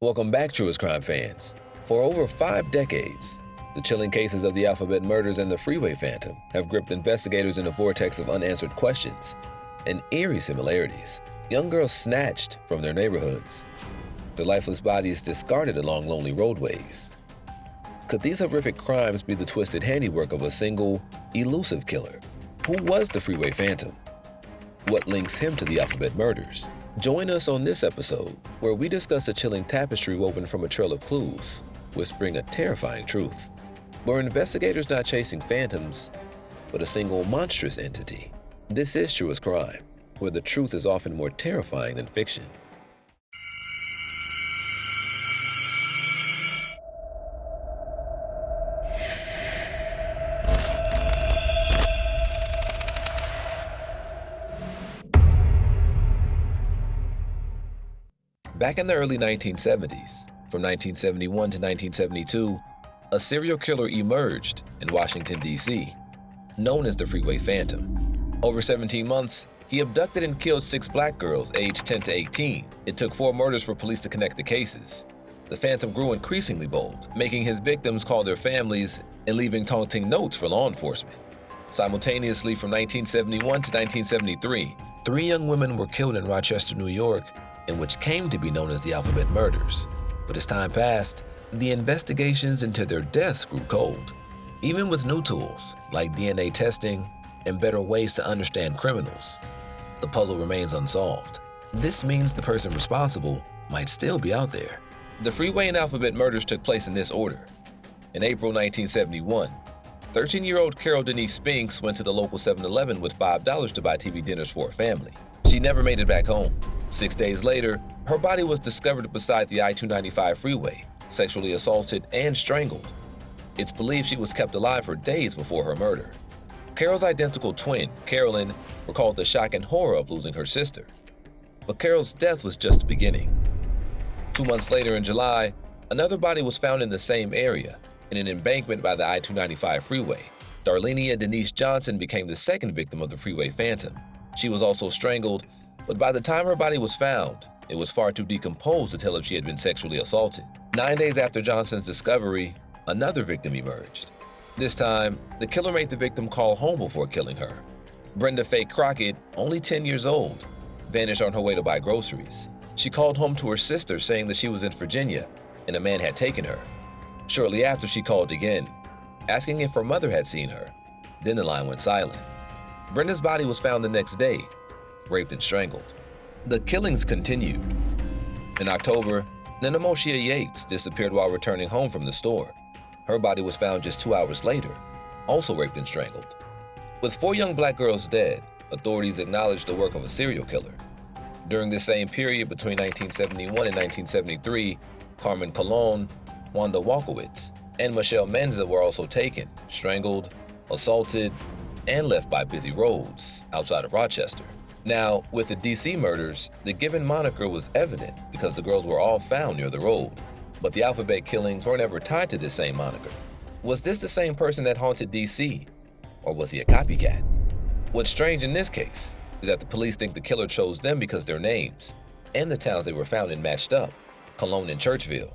Welcome back, Truest Crime fans. For over 5 decades, the chilling cases of the Alphabet murders and the Freeway Phantom have gripped investigators in a vortex of unanswered questions and eerie similarities. Young girls snatched from their neighborhoods, their lifeless bodies discarded along lonely roadways. Could these horrific crimes be the twisted handiwork of a single, elusive killer? Who was the Freeway Phantom? What links him to the Alphabet murders? Join us on this episode, where we discuss a chilling tapestry woven from a trail of clues, whispering a terrifying truth. We're investigators not chasing phantoms, but a single monstrous entity. This is Truest Crime, where the truth is often more terrifying than fiction. Back in the early 1970s, from 1971 to 1972, a serial killer emerged in Washington, D.C., known as the Freeway Phantom. Over 17 months, he abducted and killed 6 black girls aged 10 to 18. It took 4 murders for police to connect the cases. The Phantom grew increasingly bold, making his victims call their families and leaving taunting notes for law enforcement. Simultaneously, from 1971 to 1973, 3 young women were killed in Rochester, New York, in which came to be known as the Alphabet murders. But as time passed, the investigations into their deaths grew cold. Even with new tools like DNA testing and better ways to understand criminals, the puzzle remains unsolved. This means the person responsible might still be out there. The Freeway and Alphabet murders took place in this order. In April 1971, 13-year-old Carol Denise Spinks went to the local 7-Eleven with $5 to buy TV dinners for her family. She never made it back home. 6 days later, her body was discovered beside the I-295 freeway, sexually assaulted and strangled. It's believed she was kept alive for days before her murder. Carol's identical twin, Carolyn, recalled the shock and horror of losing her sister. But Carol's death was just the beginning. 2 months later in July, another body was found in the same area, in an embankment by the I-295 freeway. Darlenia Denise Johnson became the second victim of the Freeway Phantom. She was also strangled, but by the time her body was found, it was far too decomposed to tell if she had been sexually assaulted. 9 days after Johnson's discovery, another victim emerged. This time, the killer made the victim call home before killing her. Brenda Faye Crockett, only 10 years old, vanished on her way to buy groceries. She called home to her sister saying that she was in Virginia and a man had taken her. Shortly after, she called again, asking if her mother had seen her. Then the line went silent. Brenda's body was found the next day, raped and strangled. The killings continued. In October, Nenemoshia Yates disappeared while returning home from the store. Her body was found just 2 hours later, also raped and strangled. With 4 young black girls dead, authorities acknowledged the work of a serial killer. During the same period between 1971 and 1973, Carmen Colon, Wanda Walkowitz, and Michelle Menza were also taken, strangled, assaulted, and left by busy roads outside of Rochester. Now, with the DC murders, the given moniker was evident because the girls were all found near the road. But the Alphabet killings weren't ever tied to this same moniker. Was this the same person that haunted DC, or was he a copycat? What's strange in this case is that the police think the killer chose them because their names and the towns they were found in matched up: Cologne and Churchville,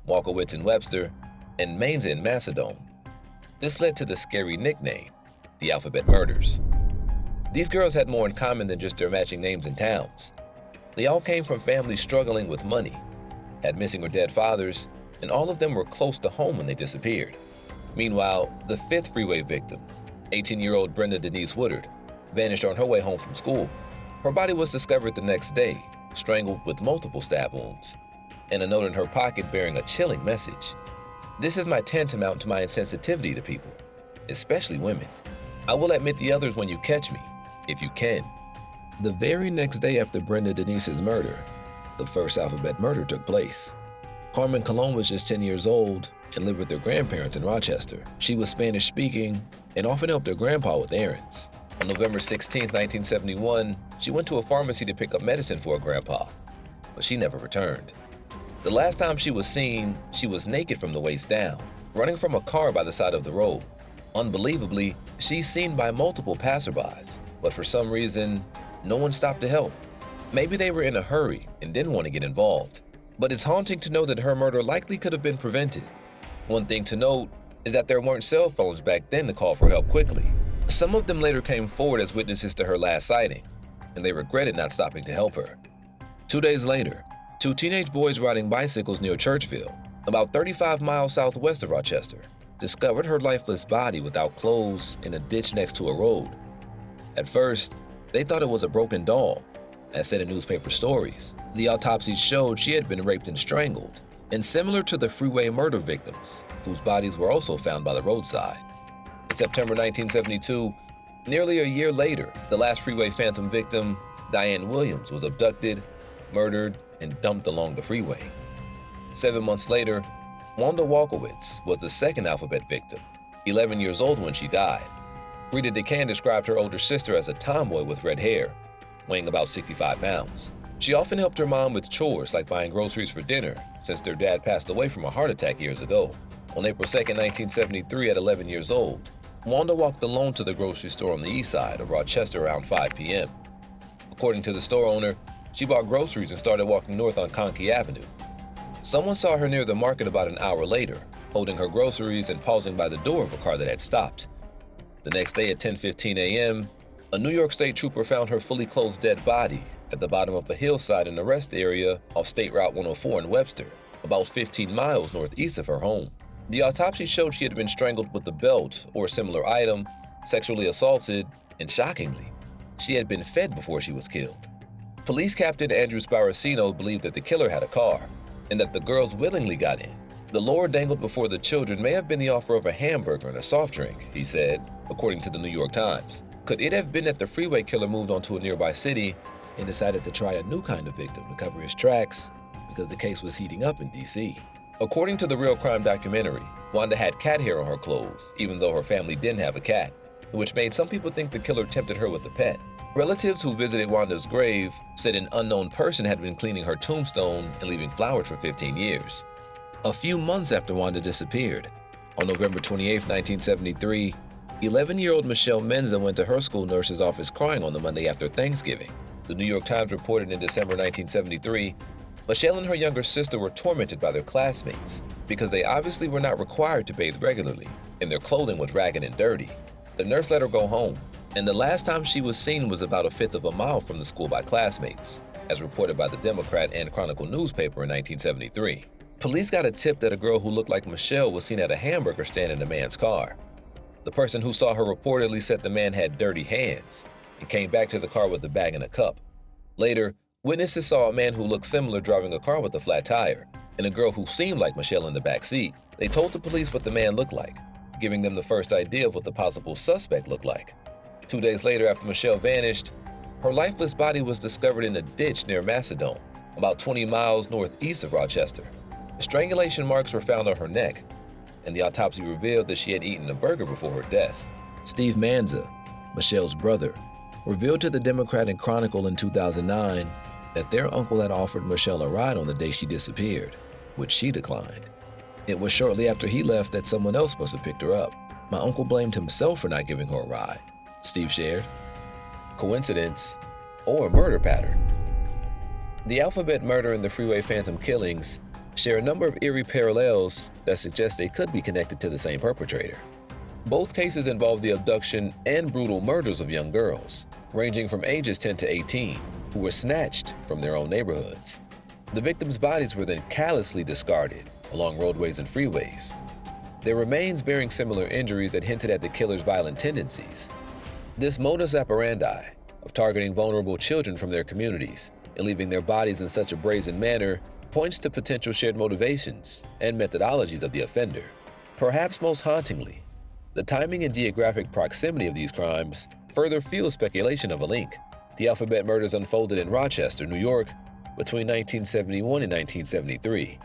Walkowitz and Webster, and Mainza and Macedon. This led to the scary nickname, the Alphabet murders. These girls had more in common than just their matching names and towns. They all came from families struggling with money, had missing or dead fathers, and all of them were close to home when they disappeared. Meanwhile, the 5th Freeway victim, 18-year-old Brenda Denise Woodard, vanished on her way home from school. Her body was discovered the next day, strangled with multiple stab wounds, and a note in her pocket bearing a chilling message. This is my tantamount to my insensitivity to people, especially women. I will admit the others when you catch me, if you can. The very next day after Brenda Denise's murder, the first Alphabet murder took place. Carmen Colon was just 10 years old and lived with their grandparents in Rochester. She was Spanish-speaking and often helped her grandpa with errands. On November 16, 1971, she went to a pharmacy to pick up medicine for her grandpa, but she never returned. The last time she was seen, she was naked from the waist down, running from a car by the side of the road. Unbelievably, she's seen by multiple passerbys, but for some reason, no one stopped to help. Maybe they were in a hurry and didn't want to get involved. But it's haunting to know that her murder likely could have been prevented. One thing to note is that there weren't cell phones back then to call for help quickly. Some of them later came forward as witnesses to her last sighting, and they regretted not stopping to help her. 2 days later, two teenage boys riding bicycles near Churchville, about 35 miles southwest of Rochester, discovered her lifeless body without clothes in a ditch next to a road. At first, they thought it was a broken doll, as said in newspaper stories. The autopsy showed she had been raped and strangled, and similar to the Freeway murder victims, whose bodies were also found by the roadside. In September 1972, nearly a year later, the last Freeway Phantom victim, Diane Williams, was abducted, murdered, and dumped along the freeway. 7 months later, Wanda Walkowitz was the second Alphabet victim, 11 years old when she died. Rita DeCann described her older sister as a tomboy with red hair, weighing about 65 pounds. She often helped her mom with chores like buying groceries for dinner, since their dad passed away from a heart attack years ago. On April 2, 1973, at 11 years old, Wanda walked alone to the grocery store on the east side of Rochester around 5 p.m. According to the store owner, she bought groceries and started walking north on Conkey Avenue. Someone saw her near the market about an hour later, holding her groceries and pausing by the door of a car that had stopped. The next day at 10:15 a.m., a New York State trooper found her fully clothed dead body at the bottom of a hillside in the rest area off State Route 104 in Webster, about 15 miles northeast of her home. The autopsy showed she had been strangled with a belt or similar item, sexually assaulted, and shockingly, she had been fed before she was killed. Police Captain Andrew Sparacino believed that the killer had a car, and that the girls willingly got in. The lure dangled before the children may have been the offer of a hamburger and a soft drink, he said, according to the New York Times. Could it have been that the Freeway killer moved on to a nearby city and decided to try a new kind of victim to cover his tracks because the case was heating up in D.C.? According to the Real Crime documentary, Wanda had cat hair on her clothes, even though her family didn't have a cat, which made some people think the killer tempted her with a pet. Relatives who visited Wanda's grave said an unknown person had been cleaning her tombstone and leaving flowers for 15 years. A few months after Wanda disappeared, on November 28, 1973, 11-year-old Michelle Menza went to her school nurse's office crying on the Monday after Thanksgiving. The New York Times reported in December 1973, Michelle and her younger sister were tormented by their classmates because they obviously were not required to bathe regularly, and their clothing was ragged and dirty. The nurse let her go home, and the last time she was seen was about a fifth of a mile from the school by classmates, as reported by the Democrat and Chronicle newspaper in 1973. Police got a tip that a girl who looked like Michelle was seen at a hamburger stand in a man's car. The person who saw her reportedly said the man had dirty hands and came back to the car with a bag and a cup. Later, witnesses saw a man who looked similar driving a car with a flat tire and a girl who seemed like Michelle in the back seat. They told the police what the man looked like, giving them the first idea of what the possible suspect looked like. 2 days later, after Michelle vanished, her lifeless body was discovered in a ditch near Macedon, about 20 miles northeast of Rochester. Strangulation marks were found on her neck, and the autopsy revealed that she had eaten a burger before her death. Steve Manza, Michelle's brother, revealed to the Democrat and Chronicle in 2009 that their uncle had offered Michelle a ride on the day she disappeared, which she declined. It was shortly after he left that someone else must have picked her up. My uncle blamed himself for not giving her a ride, Steve shared. Coincidence or murder pattern? The Alphabet murder and the Freeway Phantom killings share a number of eerie parallels that suggest they could be connected to the same perpetrator. Both cases involve the abduction and brutal murders of young girls, ranging from ages 10 to 18, who were snatched from their own neighborhoods. The victims' bodies were then callously discarded along roadways and freeways, their remains bearing similar injuries that hinted at the killer's violent tendencies. This modus operandi of targeting vulnerable children from their communities and leaving their bodies in such a brazen manner points to potential shared motivations and methodologies of the offender. Perhaps most hauntingly, the timing and geographic proximity of these crimes further fuel speculation of a link. The Alphabet murders unfolded in Rochester, New York, between 1971 and 1973,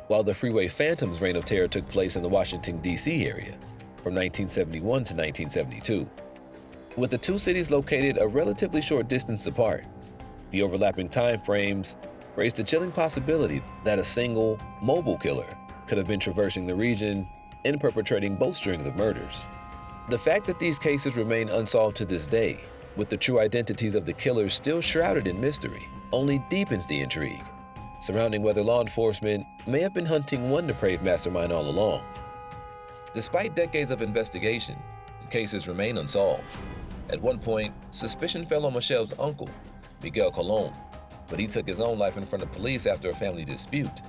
while the Freeway Phantom's reign of terror took place in the Washington, D.C. area from 1971 to 1972. With the two cities located a relatively short distance apart, the overlapping time frames raised the chilling possibility that a single, mobile killer could have been traversing the region and perpetrating both strings of murders. The fact that these cases remain unsolved to this day, with the true identities of the killers still shrouded in mystery, only deepens the intrigue. surrounding whether law enforcement may have been hunting one depraved mastermind all along. Despite decades of investigation, the cases remain unsolved. At one point, suspicion fell on Michelle's uncle, Miguel Colon, but he took his own life in front of police after a family dispute.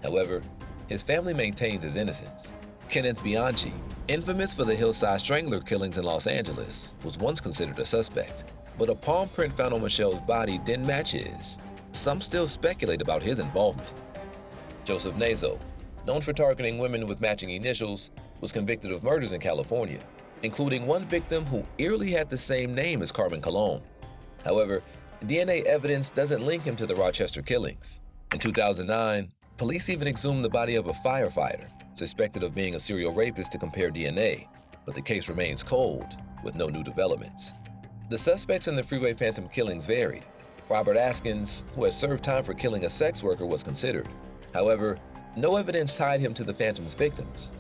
However, his family maintains his innocence. Kenneth Bianchi, infamous for the Hillside Strangler killings in Los Angeles, was once considered a suspect, but a palm print found on Michelle's body didn't match his. Some still speculate about his involvement. Joseph Nazo, known for targeting women with matching initials, was convicted of murders in California, including one victim who eerily had the same name as Carmen Colon. However, DNA evidence doesn't link him to the Rochester killings. In 2009, police even exhumed the body of a firefighter suspected of being a serial rapist to compare DNA, but the case remains cold with no new developments. The suspects in the Freeway Phantom killings varied. Robert Askins, who had served time for killing a sex worker, was considered. However, no evidence tied him to the Phantom's victims.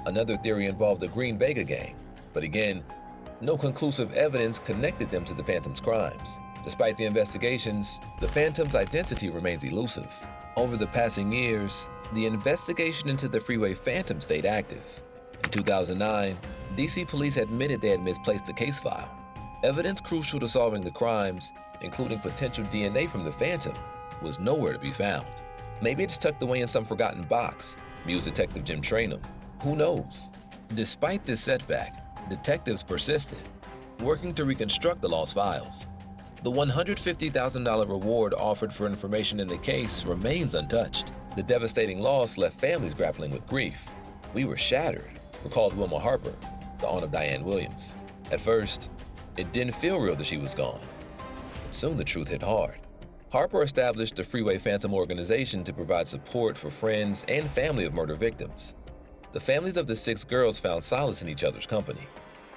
Another theory involved the Green Vega gang, but again, no conclusive evidence connected them to the Phantom's crimes. Despite the investigations, the Phantom's identity remains elusive. Over the passing years, the investigation into the Freeway Phantom stayed active. In 2009, DC police admitted they had misplaced the case file. Evidence crucial to solving the crimes, including potential DNA from the Phantom, was nowhere to be found. Maybe it's tucked away in some forgotten box, mused Detective Jim Trainum. Who knows? Despite this setback, detectives persisted, working to reconstruct the lost files. The $150,000 reward offered for information in the case remains untouched. The devastating loss left families grappling with grief. "We were shattered," recalled Wilma Harper, the aunt of Diane Williams. At first, it didn't feel real that she was gone. But soon the truth hit hard. Harper established the Freeway Phantom organization to provide support for friends and family of murder victims. The families of the 6 girls found solace in each other's company.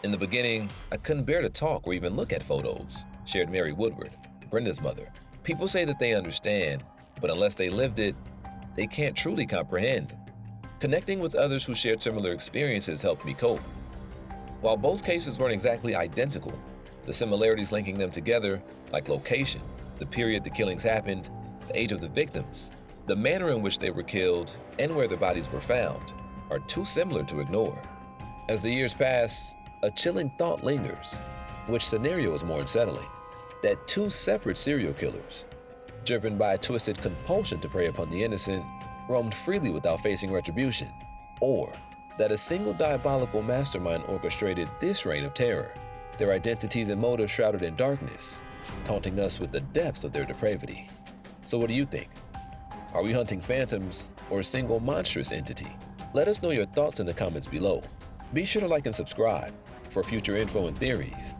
"In the beginning, I couldn't bear to talk or even look at photos," shared Mary Woodward, Brenda's mother. "People say that they understand, but unless they lived it, they can't truly comprehend. Connecting with others who shared similar experiences helped me cope." While both cases weren't exactly identical, the similarities linking them together, like location, the period the killings happened, the age of the victims, the manner in which they were killed, and where their bodies were found, are too similar to ignore. As the years pass, a chilling thought lingers. Which scenario is more unsettling? That 2 separate serial killers, driven by a twisted compulsion to prey upon the innocent, roamed freely without facing retribution, or that a single diabolical mastermind orchestrated this reign of terror, their identities and motives shrouded in darkness, taunting us with the depths of their depravity. So what do you think? Are we hunting phantoms or a single monstrous entity? Let us know your thoughts in the comments below. Be sure to like and subscribe for future info and theories.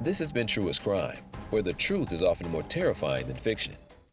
This has been True as Crime, where the truth is often more terrifying than fiction.